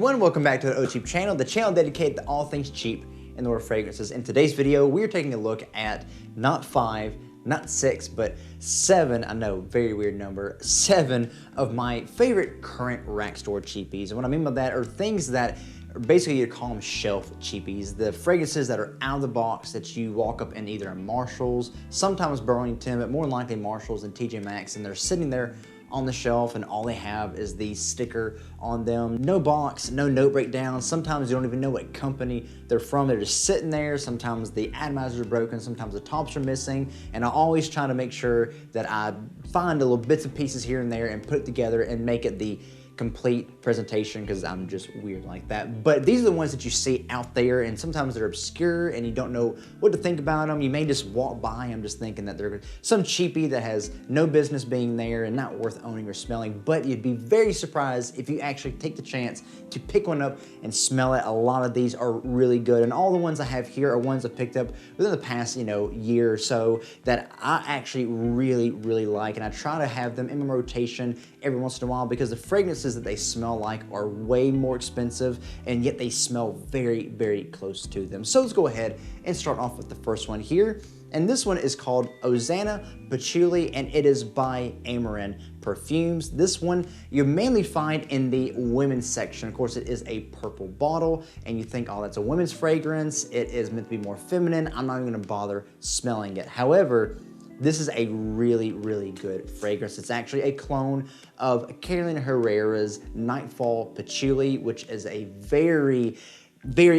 everyone, welcome back to the Cheap channel, the channel dedicated to all things cheap in the world of fragrances. In today's video, we're taking a look at not 5, not 6, but 7, I know, very weird number, 7 of my favorite current rack store cheapies. And what I mean by that are things that are basically, you call them shelf cheapies, the fragrances that are out of the box that you walk up in either a Marshall's, sometimes Burlington, but more than likely Marshall's and tjmaxx, and they're sitting there on the shelf and all they have is the sticker on them. No box, no note breakdown. Sometimes you don't even know what company they're from. They're just sitting there. Sometimes the atomizers are broken, sometimes the tops are missing, and I always try to make sure that I find the little bits and pieces here and there and put it together and make it the complete presentation, because I'm just weird like that. But these are the ones that you see out there, and sometimes they're obscure and you don't know what to think about them. You may just walk by them just thinking that they're some cheapie that has no business being there and not worth owning or smelling, but you'd be very surprised if you actually take the chance to pick one up and smell it. A lot of these are really good, and all the ones I have here are ones I picked up within the past, year or so that I actually really like, and I try to have them in my rotation every once in a while because the fragrances that they smell like are way more expensive, and yet they smell very close to them. So let's go ahead and start off with the first one here. And this one is called Oxana Patchouli, and it is by Amaran Perfumes. This one you mainly find in the women's section. Of course, it is a purple bottle, and you think, oh, that's a women's fragrance. It is meant to be more feminine. I'm not even gonna bother smelling it. However, this is a really good fragrance. It's actually a clone of Carolina Herrera's Nightfall Patchouli, which is a very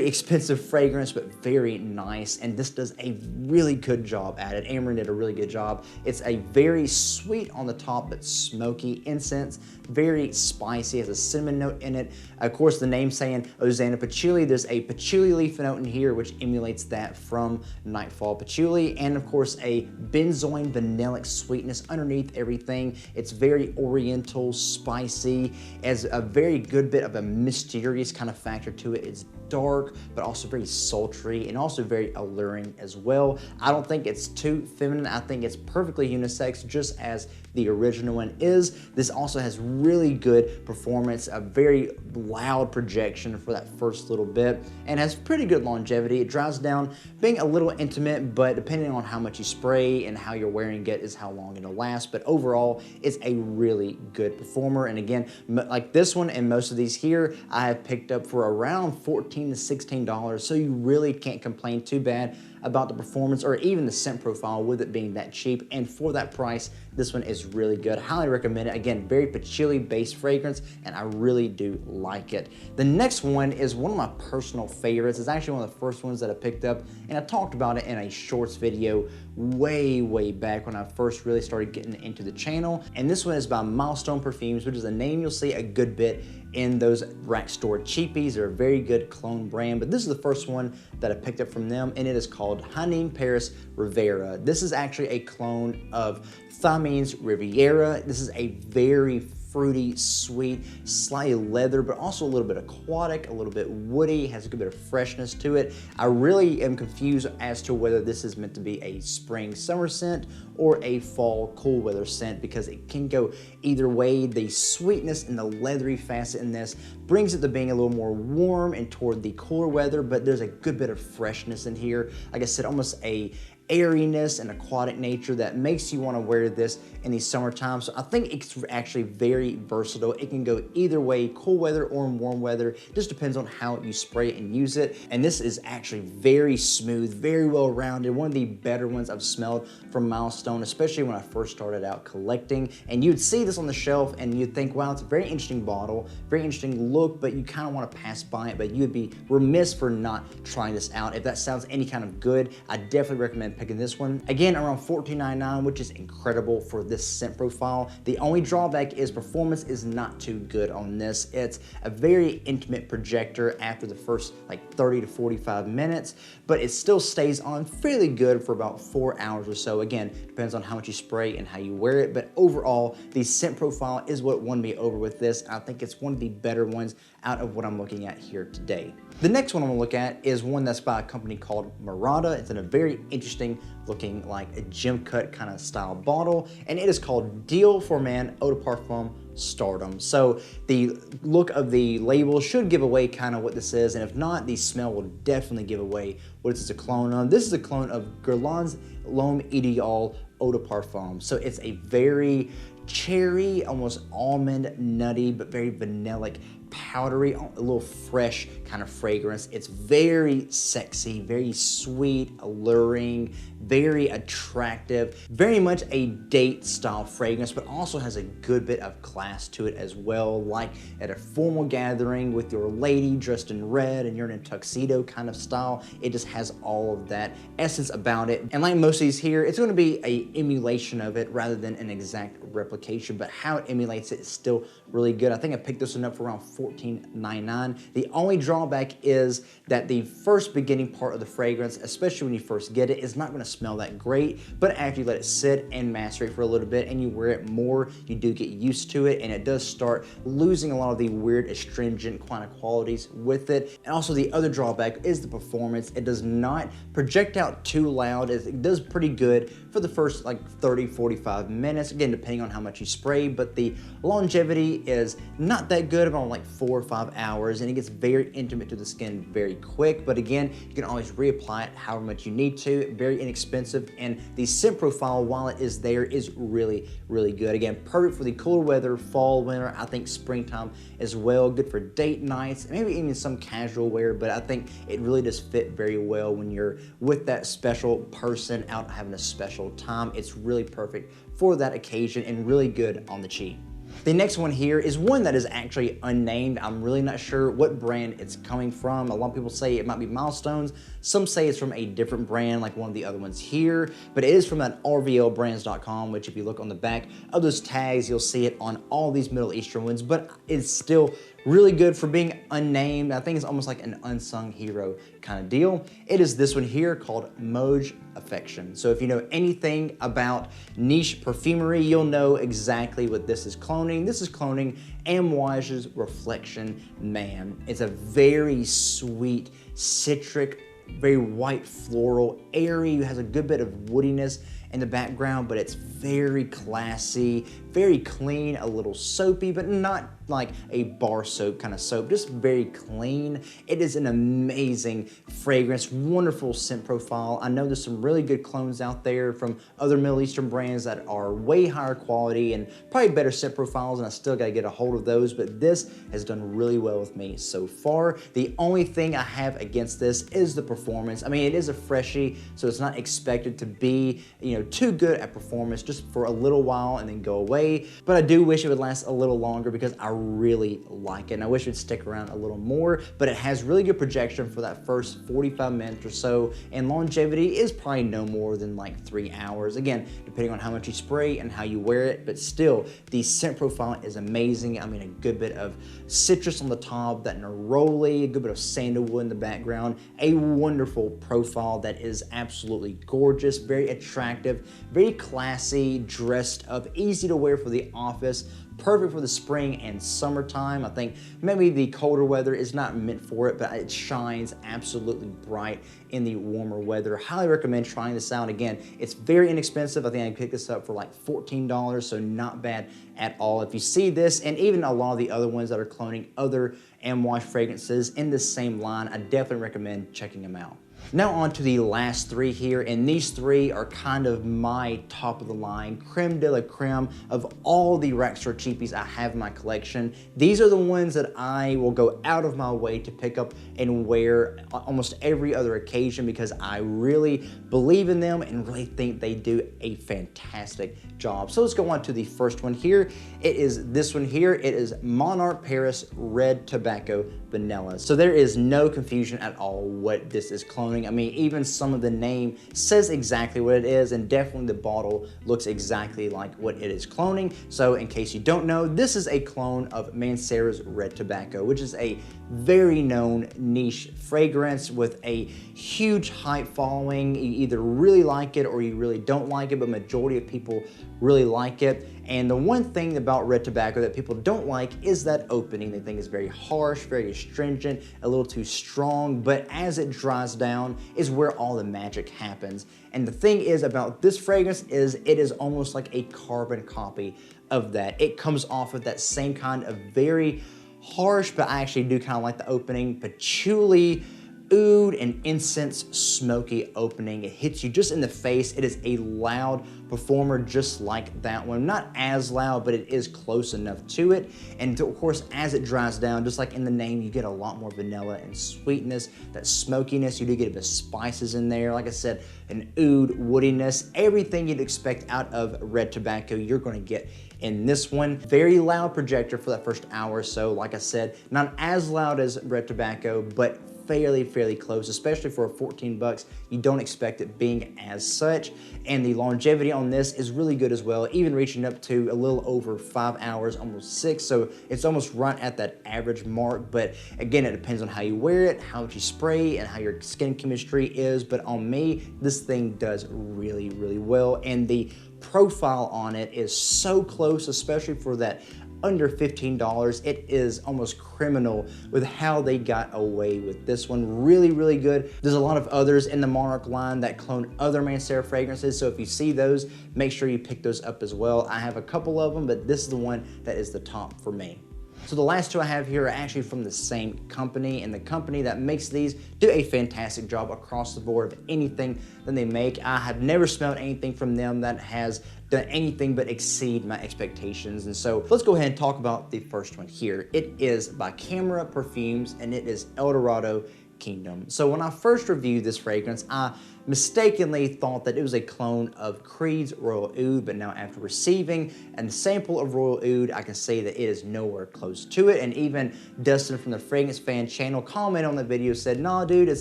expensive fragrance, but very nice, and this does a really good job at it. Amaran did a really good job. It's a very sweet on the top, but smoky incense, very spicy, has a cinnamon note in it. Of course, the name saying Oxana Patchouli, there's a patchouli leaf note in here, which emulates that from Nightfall Patchouli, and of course, a benzoin vanillic sweetness underneath everything. It's very oriental, spicy, has a very good bit of a mysterious kind of factor to it. It's dark, but also very sultry and also very alluring as well. I don't think it's too feminine. I think it's perfectly unisex, just as the original one is. This also has really good performance, a very loud projection for that first little bit, and has pretty good longevity. It dries down being a little intimate, but depending on how much you spray and how you're wearing it is how long it'll last. But overall, it's a really good performer. And again, like this one and most of these here, I have picked up for around $14 to $16, so you really can't complain too bad about the performance or even the scent profile with it being that cheap. And for that price, this one is really good. Highly recommend it. Again, very patchouli based fragrance, and I really do like it. The next one is one of my personal favorites. It's actually one of the first ones that I picked up, and I talked about it in a shorts video way back when I first really started getting into the channel. And this one is by Milestone Perfumes, which is a name you'll see a good bit in those rack store cheapies. They're a very good clone brand, but this is the first one that I picked up from them, and it is called Haneen Paris Rivera. This is actually a clone of Thyme's Rivera. This is a very fruity, sweet, slightly leather, but also a little bit aquatic, a little bit woody, has a good bit of freshness to it. I really am confused as to whether this is meant to be a spring summer scent or a fall cool weather scent, because it can go either way. The sweetness and the leathery facet in this brings it to being a little more warm and toward the cooler weather, but there's a good bit of freshness in here. Like I said, almost a airiness and aquatic nature that makes you want to wear this in the summertime. So I think it's actually very versatile. It can go either way, cool weather or warm weather. Just depends on how you spray it and use it. And this is actually very smooth, very well rounded. One of the better ones I've smelled from Milestone, especially when I first started out collecting. And you'd see this on the shelf and you'd think, wow, it's a very interesting bottle, very interesting look, but you kind of want to pass by it, but you'd be remiss for not trying this out. If that sounds any kind of good, I definitely recommend picking this one. Again, around $14.99, which is incredible for this scent profile. The only drawback is performance is not too good on this. It's a very intimate projector after the first like 30 to 45 minutes, but it still stays on fairly good for about 4 hours or so. Again, depends on how much you spray and how you wear it, but overall, the scent profile is what won me over with this. I think it's one of the better ones out of what I'm looking at here today. The next one I'm gonna look at is one that's by a company called Mirada. It's in a very interesting looking, like a gem cut kind of style bottle, and it is called Deal for Man Eau de Parfum Stardom. So the look of the label should give away kind of what this is, and if not, the smell will definitely give away what this is a clone of. This is a clone of Guerlain's L'Homme Ideal Eau de Parfum. So it's a very cherry, almost almond, nutty, but very vanillic, powdery, a little fresh kind of fragrance. It's very sexy, very sweet, alluring, very attractive, very much a date style fragrance, but also has a good bit of class to it as well, like at a formal gathering with your lady dressed in red and you're in a tuxedo kind of style. It just has all of that essence about it. And like most of these here, it's going to be a emulation of it rather than an exact replication, but how it emulates it is still really good. I think I picked this one up for around $14.99. The only drawback is that the first beginning part of the fragrance, especially when you first get it, is not going to smell that great, but after you let it sit and macerate for a little bit and you wear it more, you do get used to it, and it does start losing a lot of the weird astringent kind of qualities with it. And also the other drawback is the performance. It does not project out too loud. It does pretty good for the first like 30-45 minutes, again depending on how much you spray, but the longevity is not that good, about like 4 or 5 hours, and it gets very intimate to the skin very quick. But again, you can always reapply it however much you need to. Very inexpensive, and the scent profile, while it is there, is really good. Again, perfect for the cooler weather, fall, winter, I think springtime as well. Good for date nights, maybe even some casual wear, but I think it really does fit very well when you're with that special person out having a special time. It's really perfect for that occasion and really good on the cheap. The next one here is one that is actually unnamed. I'm really not sure what brand it's coming from. A lot of people say it might be Milestones. Some say it's from a different brand, like one of the other ones here, but it is from that rvlbrands.com, which if you look on the back of those tags, you'll see it on all these Middle Eastern ones, but it's still really good for being unnamed. I think it's almost like an unsung hero kind of deal. It is this one here called Mouj Affection. So if you know anything about niche perfumery, you'll know exactly what this is cloning. This is cloning Amouage's Reflection Man. It's a very sweet, citric, very white floral, airy, has a good bit of woodiness in the background, but it's very classy, very clean, a little soapy, but not like a bar soap kind of soap, just very clean. It is an amazing fragrance, wonderful scent profile. I know there's some really good clones out there from other Middle Eastern brands that are way higher quality and probably better scent profiles, and I still gotta get a hold of those, but this has done really well with me so far. The only thing I have against this is the performance. I mean, it is a freshie, so it's not expected to be, you know, too good at performance just for a little while and then go away, but I do wish it would last a little longer because I really like it, and I wish it would stick around a little more, but it has really good projection for that first 45 minutes or so, and longevity is probably no more than like 3 hours, again, depending on how much you spray and how you wear it, but still, the scent profile is amazing. I mean, a good bit of citrus on the top, that neroli, a good bit of sandalwood in the background, a wonderful profile that is absolutely gorgeous, very attractive, very classy, dressed up, easy to wear for the office, perfect for the spring and summertime. I think maybe the colder weather is not meant for it, but it shines absolutely bright in the warmer weather. Highly recommend trying this out. Again, it's very inexpensive. I think I picked this up for like $14, so not bad at all. If you see this, and even a lot of the other ones that are cloning other Amouage fragrances in the same line, I definitely recommend checking them out. Now on to the last three here, and these three are kind of my top of the line, creme de la creme of all the Rackstore cheapies I have in my collection. These are the ones that I will go out of my way to pick up and wear almost every other occasion because I really believe in them and really think they do a fantastic job. So let's go on to the first one here. It is this one here. It is Monarch Paris Red Tobacco Vanilla. So there is no confusion at all what this is cloning. I mean, even some of the name says exactly what it is, and definitely the bottle looks exactly like what it is cloning. So in case you don't know, this is a clone of Mancera's Red Tobacco, which is a very known niche fragrance with a huge hype following. You either really like it or you really don't like it, but majority of people really like it. And the one thing about Red Tobacco that people don't like is that opening. They think it's very harsh, very astringent, a little too strong, but as it dries down down is where all the magic happens. And the thing is about this fragrance is it is almost like a carbon copy of that. It comes off of that same kind of very harsh, but I actually do kind of like the opening, patchouli, oud, and incense smoky opening. It hits you just in the face. It is a loud performer just like that one. Not as loud, but it is close enough to it. And of course, as it dries down, just like in the name, you get a lot more vanilla and sweetness, that smokiness. You do get a bit of spices in there. Like I said, an oud, woodiness, everything you'd expect out of red tobacco, you're gonna get in this one. Very loud projector for that first hour or so. Like I said, not as loud as red tobacco, but fairly close, especially for 14 bucks. You don't expect it being as such. And the longevity on this is really good as well, even reaching up to a little over 5 hours, almost 6. So it's almost right at that average mark. But again, it depends on how you wear it, how much you spray, and how your skin chemistry is. But on me, this thing does really well. And the profile on it is so close, especially for that under $15. It is almost criminal with how they got away with this one. Really good. There's a lot of others in the Monarch line that clone other Mancera fragrances, so if you see those, make sure you pick those up as well. I have a couple of them, but this is the one that is the top for me. So the last two I have here are actually from the same company, and the company that makes these do a fantastic job across the board of anything that they make. I have never smelled anything from them that has done anything but exceed my expectations. And so let's go ahead and talk about the first one here. It is by Camara Perfumes, and it is Eldorado Kingdom. So when I first reviewed this fragrance, I mistakenly thought that it was a clone of Creed's Royal Oud, but now after receiving a sample of Royal Oud, I can say that it is nowhere close to it. And even Dustin from the Fragrance Fan channel commented on the video, said, nah dude, it's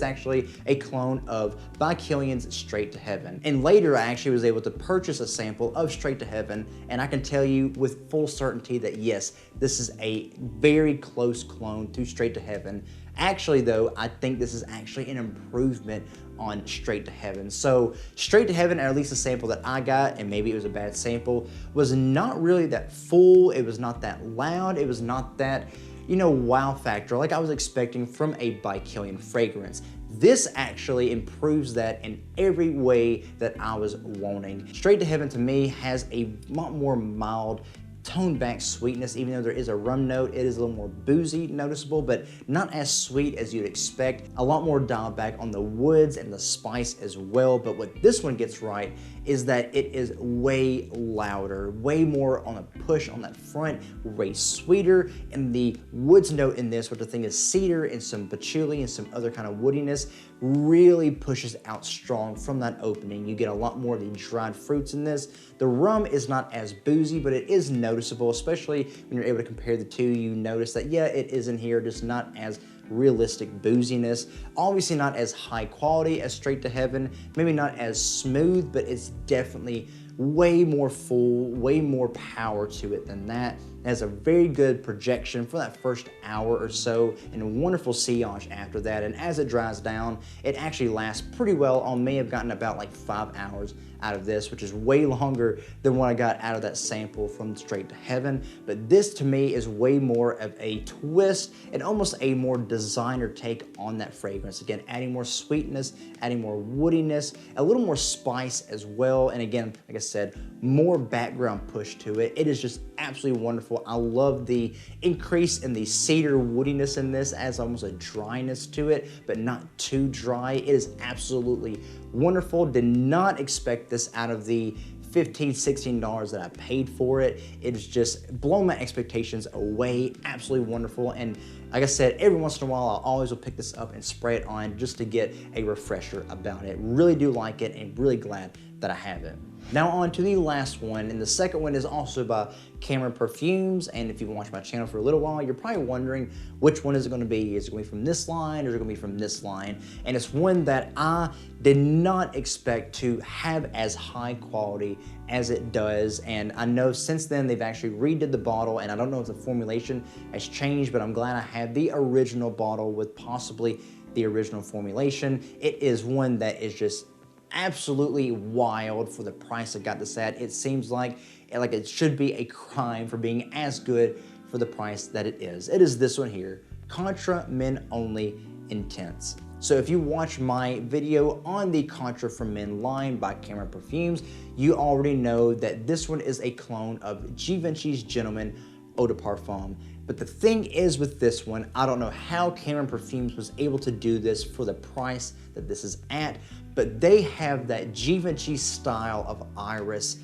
actually a clone of By Kilian's Straight to Heaven. And later I actually was able to purchase a sample of Straight to Heaven, and I can tell you with full certainty that yes, this is a very close clone to Straight to Heaven. Actually though, I think this is actually an improvement on Straight to Heaven. So Straight to Heaven, or at least the sample that I got, and maybe it was a bad sample, was not really that full, it was not that loud, it was not that, you know, wow factor like I was expecting from a By Kilian fragrance. This actually improves that in every way that I was wanting. Straight to Heaven to me has a lot more mild, toned back sweetness. Even though there is a rum note, it is a little more boozy noticeable, but not as sweet as you'd expect. A lot more dialed back on the woods and the spice as well. But what this one gets right is that it is way louder, way more on a push on that front, way sweeter. And the woods note in this, which I think is cedar and some patchouli and some other kind of woodiness, really pushes out strong from that opening. You get a lot more of the dried fruits in this. The rum is not as boozy, but it is noticeable, especially when you're able to compare the two. You notice that, yeah, it is in here, just not as realistic booziness. Obviously not as high quality as Straight to Heaven, maybe not as smooth, but it's definitely way more full, way more power to it than that. It has a very good projection for that first hour or so, and a wonderful sillage after that. And as it dries down, it actually lasts pretty well. On me, I've gotten about like 5 hours out of this, which is way longer than what I got out of that sample from Straight to Heaven. But this to me is way more of a twist and almost a more designer take on that fragrance. Again, adding more sweetness, adding more woodiness, a little more spice as well. And again, like I said, more background push to it. It is just absolutely wonderful. I love the increase in the cedar woodiness in this, as almost a dryness to it, but not too dry. It is absolutely wonderful. Did not expect this out of the $15, $16 that I paid for it. It's just blown my expectations away. Absolutely wonderful. And like I said, every once in a while, I always will pick this up and spray it on just to get a refresher about it. Really do like it and really glad that I have it. Now on to the last one, and the second one is also by Camara Perfumes. And if you've watched my channel for a little while, you're probably wondering which one is it going to be. Is it going to be from this line, or is it going to be from this line? And it's one that I did not expect to have as high quality as it does. And I know since then they've actually redid the bottle, and I don't know if the formulation has changed, but I'm glad I have the original bottle with possibly the original formulation. It is one that is just absolutely wild for the price I got this at. It seems like it should be a crime for being as good for the price that it is. It is this one here, Contra Men Only Intense. So if you watch my video on the Contra for Men line by Camara Perfumes, you already know that this one is a clone of Givenchy's Gentleman Eau de Parfum. But the thing is with this one, I don't know how Camara Perfumes was able to do this for the price that this is at, but they have that Givenchy style of iris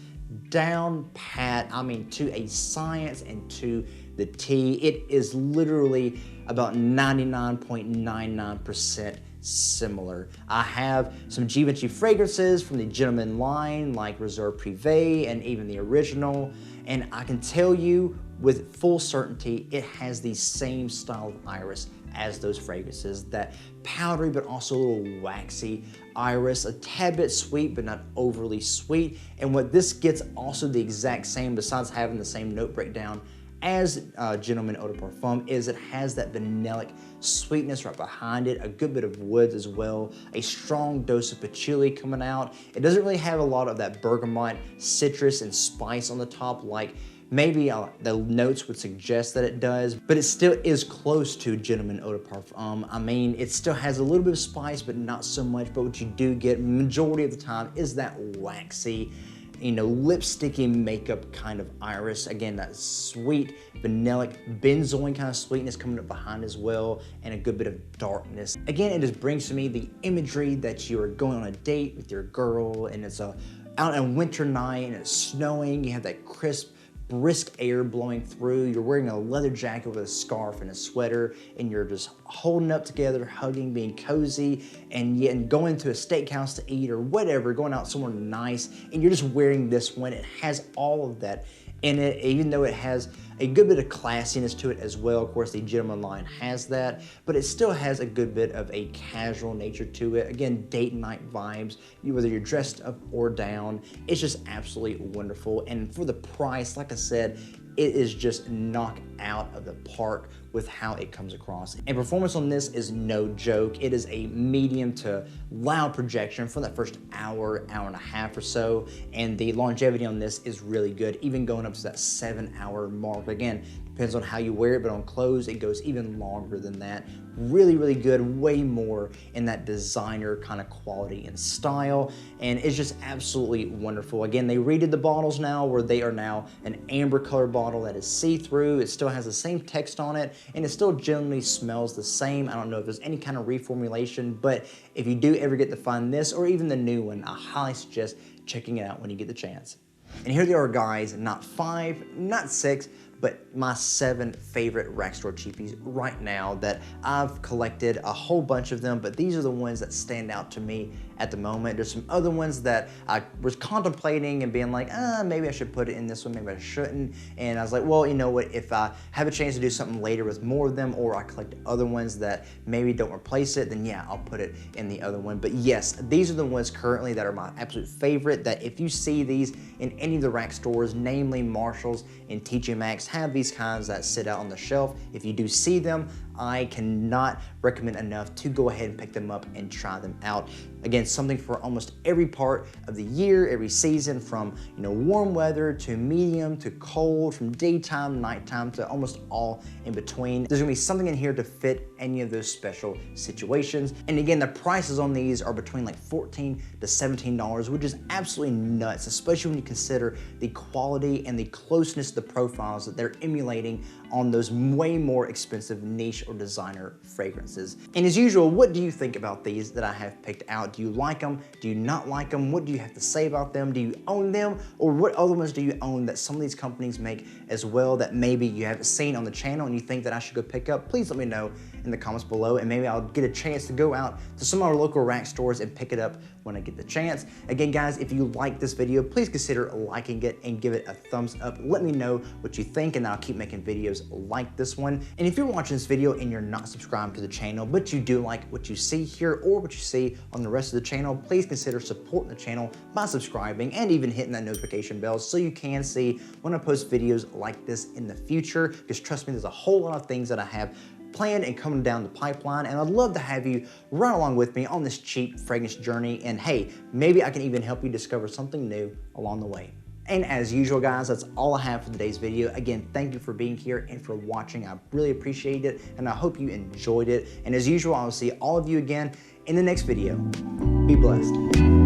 down pat, I mean, to a science and to the T. It is literally about 99.99% similar. I have some Givenchy fragrances from the Gentleman line like Reserve Privé and even the original, and I can tell you with full certainty it has the same style of iris as those fragrances, that powdery but also a little waxy iris, a tad bit sweet but not overly sweet. And what this gets also the exact same, besides having the same note breakdown as Gentleman Eau de Parfum, is it has that vanillic sweetness right behind it, a good bit of woods as well, a strong dose of patchouli coming out. It doesn't really have a lot of that bergamot, citrus, and spice on the top like maybe the notes would suggest that it does, but it still is close to Gentleman Eau de Parfum. I mean, it still has a little bit of spice, but not so much. But what you do get majority of the time is that waxy, you know, lipsticky makeup kind of iris. Again, that sweet, vanillic, benzoin kind of sweetness coming up behind as well, and a good bit of darkness. Again, it just brings to me the imagery that you are going on a date with your girl, and it's out on a winter night, and it's snowing. You have that crisp, brisk air blowing through. You're wearing a leather jacket with a scarf and a sweater, and you're just holding up together, hugging, being cozy, and going to a steakhouse to eat or whatever, going out somewhere nice, and you're just wearing this one. It has all of that in it, even though it has a good bit of classiness to it as well. Of course, the Gentleman line has that, but it still has a good bit of a casual nature to it. Again, date night vibes, whether you're dressed up or down. It's just absolutely wonderful. And for the price, like I said, it is just knocked out of the park with how it comes across. And performance on this is no joke. It is a medium to loud projection for that first hour, hour and a half or so. And the longevity on this is really good, even going up to that 7-hour mark. Again, depends on how you wear it, but on clothes, it goes even longer than that. Really, really good, way more in that designer kind of quality and style. And it's just absolutely wonderful. Again, they redid the bottles now where they are now an amber color bottle that is see-through. It still has the same text on it, and it still generally smells the same. I don't know if there's any kind of reformulation, but if you do ever get to find this or even the new one, I highly suggest checking it out when you get the chance. And here they are, guys, not 5, not 6, but my 7 favorite rack store cheapies right now that I've collected a whole bunch of them, but these are the ones that stand out to me at the moment. There's some other ones that I was contemplating and being like, maybe I should put it in this one, maybe I shouldn't. And I was like, well, you know what, if I have a chance to do something later with more of them, or I collect other ones that maybe don't replace it, then yeah, I'll put it in the other one. But yes, these are the ones currently that are my absolute favorite, that if you see these in any of the rack stores, namely Marshall's and tjmaxx, have these kinds that sit out on the shelf. If you do see them, I cannot recommend enough to go ahead and pick them up and try them out. Again, something for almost every part of the year, every season, from warm weather to medium to cold, from daytime, nighttime to almost all in between. There's gonna be something in here to fit any of those special situations. And again, the prices on these are between like $14 to $17, which is absolutely nuts, especially when you consider the quality and the closeness of the profiles that they're emulating on those way more expensive niche or designer fragrances. And as usual, what do you think about these that I have picked out? Do you like them? Do you not like them? What do you have to say about them? Do you own them? Or what other ones do you own that some of these companies make as well that maybe you haven't seen on the channel and you think that I should go pick up? Please let me know in the comments below, and maybe I'll get a chance to go out to some of our local rack stores and pick it up when I get the chance. Again, guys, if you like this video, please consider liking it and give it a thumbs up. Let me know what you think, and I'll keep making videos like this one. And if you're watching this video and you're not subscribed to the channel, but you do like what you see here or what you see on the rest of the channel, please consider supporting the channel by subscribing and even hitting that notification bell so you can see when I post videos like this in the future. Because trust me, there's a whole lot of things that I have planned and coming down the pipeline, and I'd love to have you run along with me on this cheap fragrance journey. And hey, maybe I can even help you discover something new along the way. And as usual, guys, that's all I have for today's video. Again, thank you for being here and for watching. I really appreciate it, and I hope you enjoyed it. And as usual, I'll see all of you again in the next video. Be blessed.